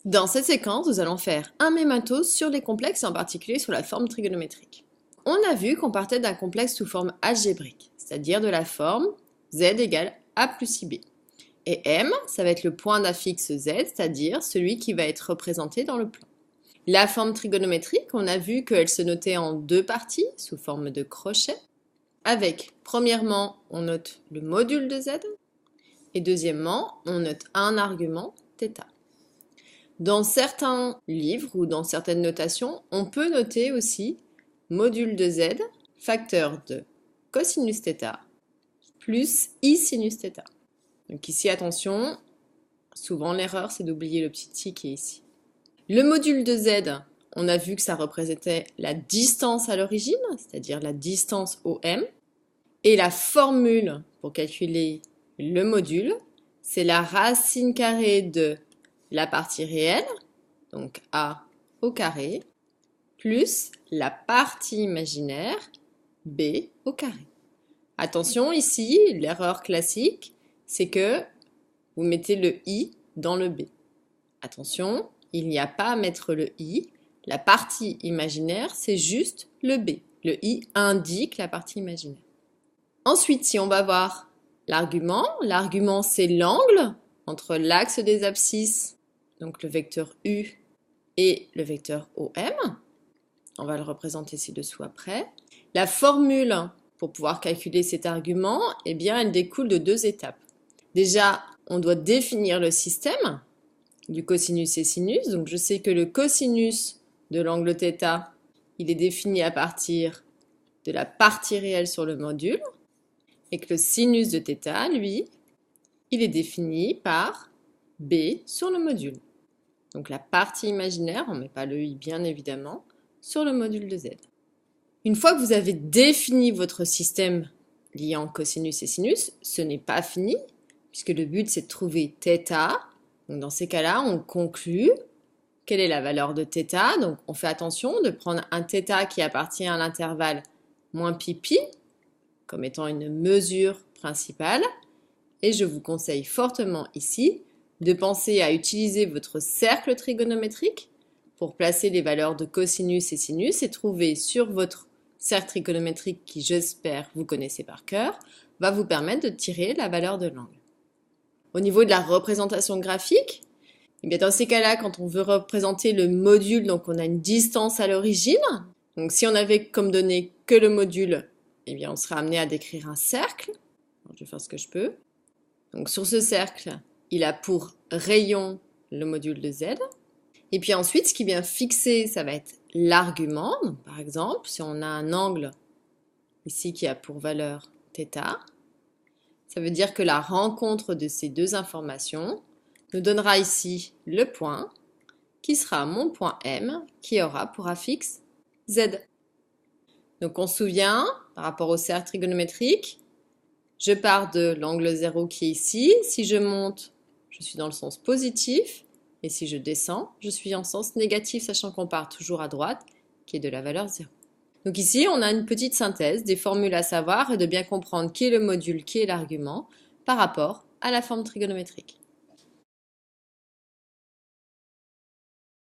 Dans cette séquence, nous allons faire un mématos sur les complexes et en particulier sur la forme trigonométrique. On a vu qu'on partait d'un complexe sous forme algébrique, c'est-à-dire de la forme z égale a plus ib. Et M, ça va être le point d'affixe Z, c'est-à-dire celui qui va être représenté dans le plan. La forme trigonométrique, on a vu qu'elle se notait en deux parties, sous forme de crochet, avec, premièrement, on note le module de Z, et deuxièmement, on note un argument, θ. Dans certains livres ou dans certaines notations, on peut noter aussi module de Z, facteur de cosinus θ, plus I sinus θ. Donc ici, attention, souvent l'erreur c'est d'oublier le petit i qui est ici. Le module de Z, on a vu que ça représentait la distance à l'origine, c'est-à-dire la distance OM. Et la formule pour calculer le module, c'est la racine carrée de la partie réelle, donc A au carré, plus la partie imaginaire, B au carré. Attention ici, l'erreur classique, c'est que vous mettez le i dans le b. Attention, il n'y a pas à mettre le i. La partie imaginaire, c'est juste le b. Le i indique la partie imaginaire. Ensuite, si on va voir l'argument c'est l'angle entre l'axe des abscisses, donc le vecteur u, et le vecteur OM. On va le représenter ci-dessous après. La formule pour pouvoir calculer cet argument, eh bien, elle découle de deux étapes. Déjà, on doit définir le système du cosinus et sinus. Donc, je sais que le cosinus de l'angle θ, il est défini à partir de la partie réelle sur le module, et que le sinus de θ, lui, il est défini par B sur le module. Donc, la partie imaginaire, on ne met pas le i bien évidemment, sur le module de Z. Une fois que vous avez défini votre système liant cosinus et sinus, ce n'est pas fini, puisque le but c'est de trouver θ. Donc dans ces cas-là, on conclut quelle est la valeur de θ. Donc on fait attention de prendre un θ qui appartient à l'intervalle moins pi pi, comme étant une mesure principale. Et je vous conseille fortement ici de penser à utiliser votre cercle trigonométrique pour placer les valeurs de cosinus et sinus et trouver sur votre cercle trigonométrique qui, j'espère, vous connaissez par cœur, va vous permettre de tirer la valeur de l'angle. Au niveau de la représentation graphique, eh bien dans ces cas-là, quand on veut représenter le module, donc on a une distance à l'origine. Donc si on avait comme donnée que le module, eh bien on serait amené à décrire un cercle. Alors, je vais faire ce que je peux. Donc sur ce cercle, il a pour rayon le module de Z. Et puis ensuite, ce qui vient fixer, ça va être l'argument. Donc, par exemple, si on a un angle ici qui a pour valeur θ, ça veut dire que la rencontre de ces deux informations nous donnera ici le point, qui sera mon point M, qui aura pour affixe Z. Donc on se souvient, par rapport au cercle trigonométrique, je pars de l'angle 0 qui est ici. Si je monte, je suis dans le sens positif. Et si je descends, je suis en sens négatif, sachant qu'on part toujours à droite, qui est de la valeur 0. Donc ici, on a une petite synthèse des formules à savoir et de bien comprendre qui est le module, qui est l'argument, par rapport à la forme trigonométrique.